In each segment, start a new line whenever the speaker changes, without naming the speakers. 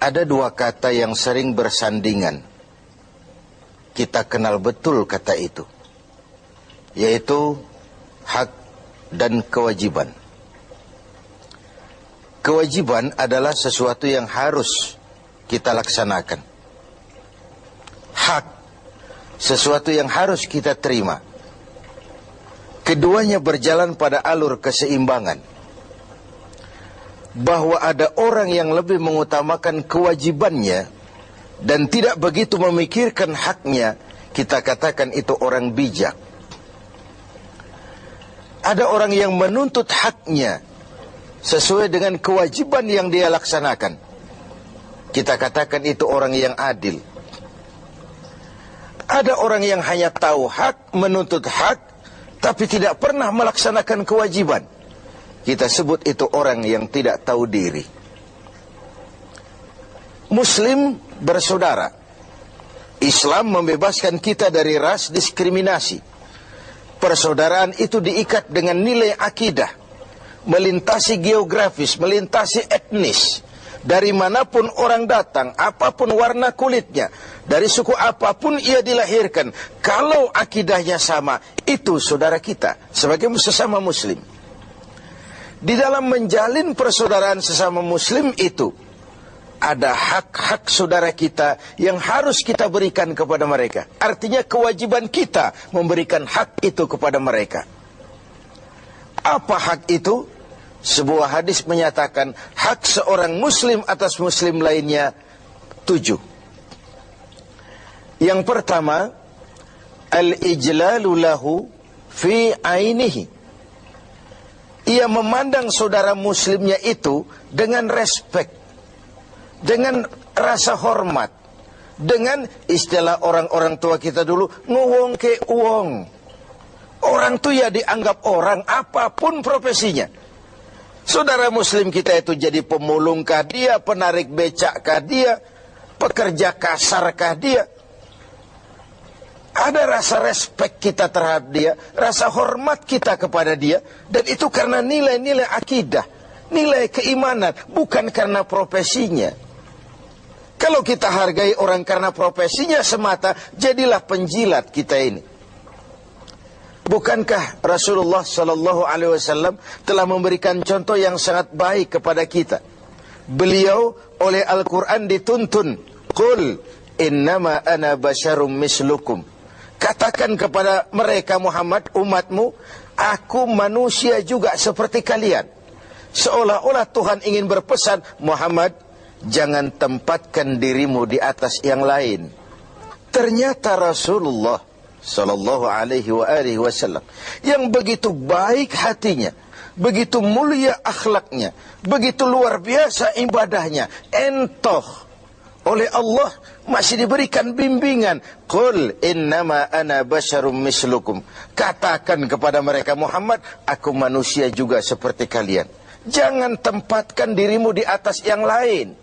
Ada dua kata yang sering bersandingan. Kita kenal betul kata itu, yaitu hak dan kewajiban. Kewajiban adalah sesuatu yang harus kita laksanakan. Hak, sesuatu yang harus kita terima. Keduanya berjalan pada alur keseimbangan. Bahwa ada orang yang lebih mengutamakan kewajibannya dan tidak begitu memikirkan haknya, kita katakan itu orang bijak. Ada orang yang menuntut haknya sesuai dengan kewajiban yang dia laksanakan, kita katakan itu orang yang adil. Ada orang yang hanya tahu hak, menuntut hak, tapi tidak pernah melaksanakan kewajiban, kita sebut itu orang yang tidak tahu diri. Muslim bersaudara. Islam membebaskan kita dari ras diskriminasi. Persaudaraan itu diikat dengan nilai akidah, melintasi geografis, melintasi etnis. Dari manapun orang datang, apapun warna kulitnya, dari suku apapun ia dilahirkan, kalau akidahnya sama, itu saudara kita sebagai sesama muslim. Di dalam menjalin persaudaraan sesama muslim itu, ada hak-hak saudara kita yang harus kita berikan kepada mereka. Artinya kewajiban kita memberikan hak itu kepada mereka. Apa hak itu? Sebuah hadis menyatakan hak seorang muslim atas muslim lainnya 7. Yang pertama, al-ijlalu lahu fi ainihi. Ia memandang saudara muslimnya itu dengan respek, dengan rasa hormat, dengan istilah orang-orang tua kita dulu, nguwong ke uwong. Orang itu ya dianggap orang apapun profesinya. Saudara muslim kita itu jadi pemulungkah dia, penarik becakkah dia, pekerja kasarkah dia. Ada rasa respek kita terhadap dia, rasa hormat kita kepada dia, dan itu karena nilai-nilai akidah, nilai keimanan, bukan karena profesinya. Kalau kita hargai orang karena profesinya semata, jadilah penjilat kita ini. Bukankah Rasulullah Sallallahu Alaihi Wasallam telah memberikan contoh yang sangat baik kepada kita? Beliau oleh Al-Quran dituntun, Qul innama ana basyarum mislukum. Katakan kepada mereka Muhammad, umatmu, aku manusia juga seperti kalian. Seolah-olah Tuhan ingin berpesan, Muhammad, jangan tempatkan dirimu di atas yang lain. Ternyata Rasulullah Sallallahu Alaihi Wasallam yang begitu baik hatinya, begitu mulia akhlaknya, begitu luar biasa ibadahnya, entoh oleh Allah masih diberikan bimbingan. Qul innama ana basyarum mislukum. Katakan kepada mereka Muhammad, aku manusia juga seperti kalian. Jangan tempatkan dirimu di atas yang lain.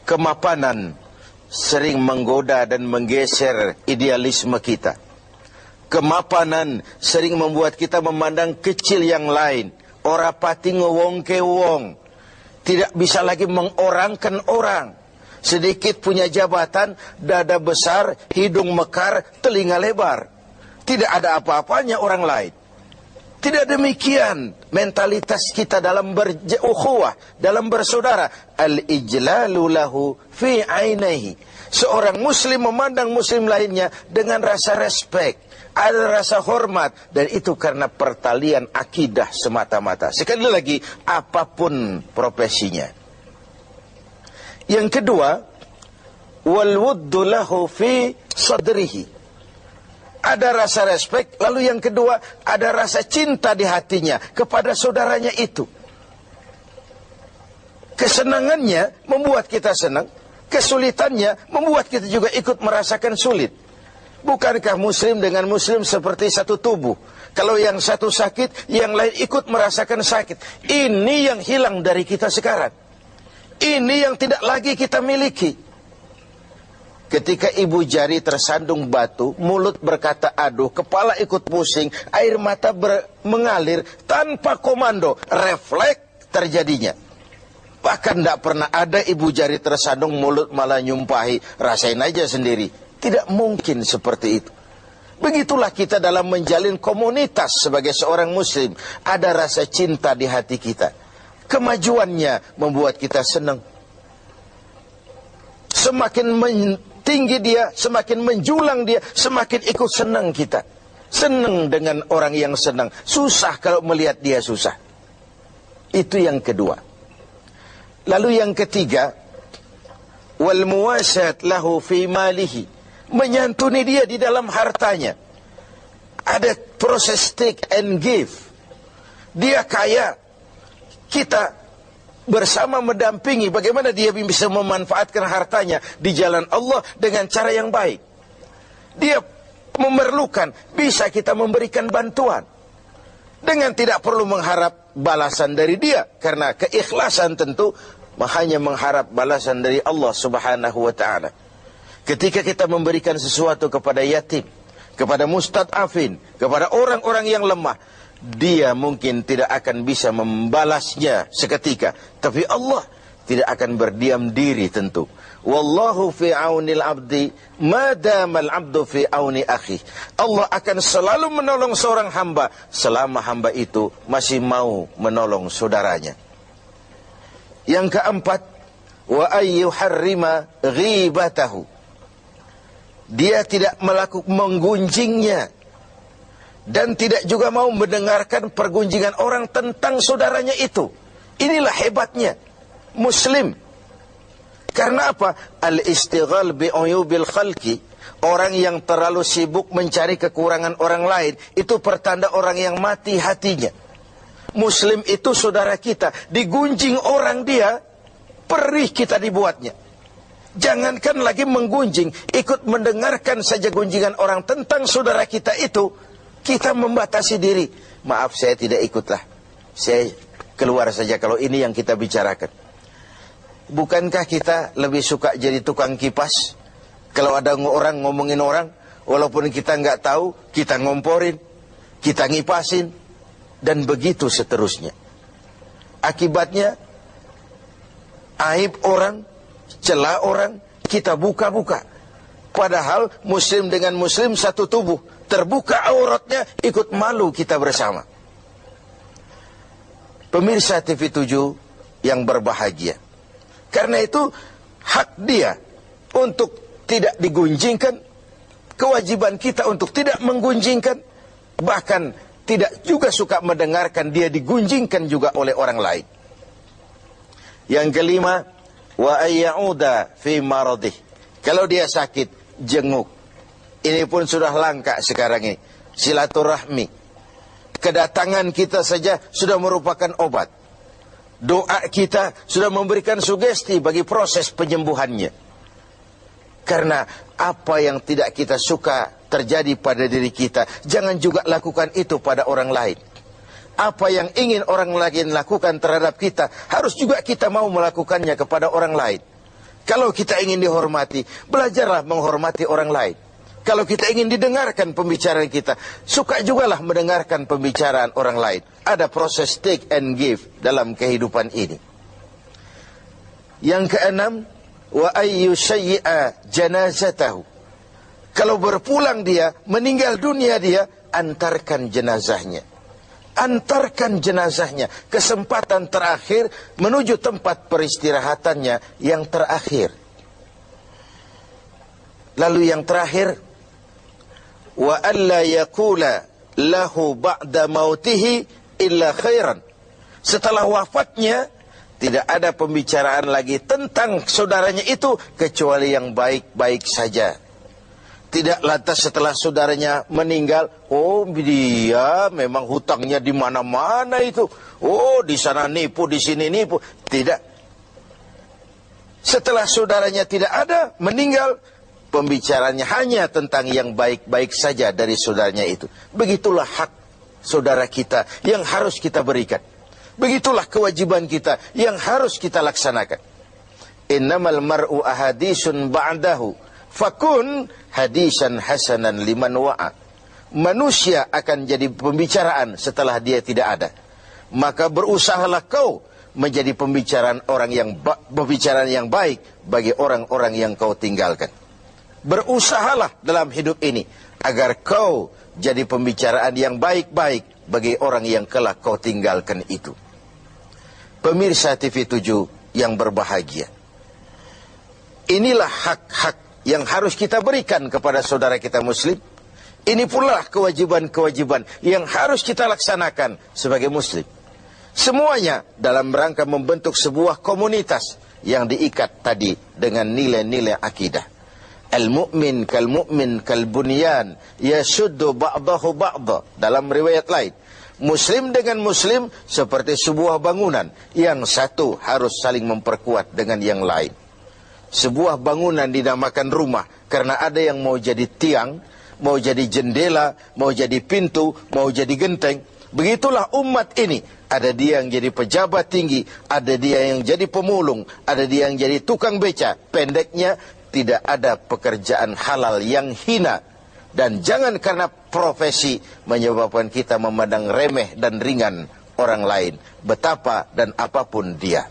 Kemapanan sering menggoda dan menggeser idealisme kita. Kemapanan sering membuat kita memandang kecil yang lain. Ora pati ngewong ke wong. Tidak bisa lagi mengorangkan orang. Sedikit punya jabatan, dada besar, hidung mekar, telinga lebar. Tidak ada apa-apanya orang lain. Tidak demikian mentalitas kita dalam berukhuwah, dalam bersaudara. Al-ijlalu lahu fi ainihi. Seorang muslim memandang muslim lainnya dengan rasa respek, ada rasa hormat, dan itu karena pertalian akidah semata-mata. Sekali lagi, apapun profesinya. Yang kedua, wal wuddu lahu fi sadrihi. Ada rasa respek, lalu yang kedua, ada rasa cinta di hatinya kepada saudaranya itu. Kesenangannya membuat kita senang, kesulitannya membuat kita juga ikut merasakan sulit. Bukankah muslim dengan muslim seperti satu tubuh? Kalau yang satu sakit, yang lain ikut merasakan sakit. Ini yang hilang dari kita sekarang. Ini yang tidak lagi kita miliki. Ketika ibu jari tersandung batu, mulut berkata aduh, kepala ikut pusing, air mata mengalir tanpa komando, refleks terjadinya. Bahkan tidak pernah ada ibu jari tersadung, mulut malah nyumpahi, rasain aja sendiri. Tidak mungkin seperti itu. Begitulah kita dalam menjalin komunitas sebagai seorang muslim. Ada rasa cinta di hati kita. Kemajuannya membuat kita senang. Semakin tinggi dia, semakin menjulang dia, semakin ikut senang kita. Senang dengan orang yang senang. Susah kalau melihat dia susah. Itu yang kedua. Lalu yang ketiga, wal muwasat lahu fi malihi, menyantuni dia di dalam hartanya. Ada proses take and give. Dia kaya, kita bersama mendampingi bagaimana dia bisa memanfaatkan hartanya di jalan Allah dengan cara yang baik. Dia memerlukan, bisa kita memberikan bantuan dengan tidak perlu mengharap balasan dari dia, karena keikhlasan tentu hanya mengharap balasan dari Allah Subhanahu wa ta'ala. Ketika kita memberikan sesuatu kepada yatim, kepada mustad'afin, kepada orang-orang yang lemah, dia mungkin tidak akan bisa membalasnya seketika, tapi Allah tidak akan berdiam diri tentu. Wallahu fi aunil abdi madamal abdu fi auni akhi. Allah akan selalu menolong seorang hamba selama hamba itu masih mau menolong saudaranya. Yang keempat, wa ayyuharrima ghibatahu. Dia tidak melakukan menggunjingnya dan tidak juga mau mendengarkan pergunjingan orang tentang saudaranya itu. Inilah hebatnya muslim. Karena apa? Al-istighal bi'uyubil khalqi. Orang yang terlalu sibuk mencari kekurangan orang lain, itu pertanda orang yang mati hatinya. Muslim itu saudara kita, digunjing orang dia, perih kita dibuatnya. Jangankan lagi menggunjing, ikut mendengarkan saja gunjingan orang tentang saudara kita itu, kita membatasi diri. Maaf, saya tidak ikutlah, saya keluar saja kalau ini yang kita bicarakan. Bukankah kita lebih suka jadi tukang kipas? Kalau ada orang ngomongin orang, walaupun kita nggak tahu, kita ngomporin, kita ngipasin, dan begitu seterusnya. Akibatnya, aib orang, celah orang, kita buka-buka. Padahal muslim dengan muslim satu tubuh, terbuka auratnya, ikut malu kita bersama. Pemirsa TV 7 yang berbahagia, karena itu hak dia untuk tidak digunjingkan, kewajiban kita untuk tidak menggunjingkan, bahkan tidak juga suka mendengarkan dia digunjingkan juga oleh orang lain. Yang kelima, wa ayyauda fi maradih. Kalau dia sakit, jenguk. Ini pun sudah langka sekarang ini. Silaturahmi. Kedatangan kita saja sudah merupakan obat. Doa kita sudah memberikan sugesti bagi proses penyembuhannya. Karena apa yang tidak kita suka terjadi pada diri kita, jangan juga lakukan itu pada orang lain. Apa yang ingin orang lain lakukan terhadap kita, harus juga kita mau melakukannya kepada orang lain. Kalau kita ingin dihormati, belajarlah menghormati orang lain. Kalau kita ingin didengarkan pembicaraan kita, suka jugalah mendengarkan pembicaraan orang lain. Ada proses take and give dalam kehidupan ini. Yang keenam, wa ayyu syai'a janazatahu. Kalau berpulang dia, meninggal dunia dia, antarkan jenazahnya. Antarkan jenazahnya, kesempatan terakhir menuju tempat peristirahatannya yang terakhir. Lalu yang terakhir, wa alla yaqula lahu ba'da mautihi illa khairan. Setelah wafatnya tidak ada pembicaraan lagi tentang saudaranya itu kecuali yang baik-baik saja. Tidak lantas setelah saudaranya meninggal, oh dia memang hutangnya di mana-mana itu. Oh di sana nipu, di sini nipu. Tidak. Setelah saudaranya tidak ada, meninggal, pembicaranya hanya tentang yang baik-baik saja dari saudaranya itu. Begitulah hak saudara kita yang harus kita berikan. Begitulah kewajiban kita yang harus kita laksanakan. Innamal mar'u ahadisun ba'dahu fakun hadisan hasanan liman wa'a. Manusia akan jadi pembicaraan setelah dia tidak ada. Maka berusahalah kau menjadi pembicaraan yang baik bagi orang-orang yang kau tinggalkan. Berusahalah dalam hidup ini agar kau jadi pembicaraan yang baik-baik bagi orang yang kelak kau tinggalkan itu. Pemirsa TV7 yang berbahagia, inilah hak-hak yang harus kita berikan kepada saudara kita muslim. Ini pula kewajiban-kewajiban yang harus kita laksanakan sebagai muslim. Semuanya dalam rangka membentuk sebuah komunitas yang diikat tadi dengan nilai-nilai akidah. Al-mu'min kal-mu'min kal-bunyan yasuddu ba'dahu ba'da. Dalam riwayat lain, muslim dengan muslim seperti sebuah bangunan, yang satu harus saling memperkuat dengan yang lain. Sebuah bangunan dinamakan rumah karena ada yang mau jadi tiang, mau jadi jendela, mau jadi pintu, mau jadi genteng. Begitulah umat ini. Ada dia yang jadi pejabat tinggi, ada dia yang jadi pemulung, ada dia yang jadi tukang beca. Pendeknya, tidak ada pekerjaan halal yang hina. Dan jangan karena profesi menyebabkan kita memandang remeh dan ringan orang lain, betapa dan apapun dia.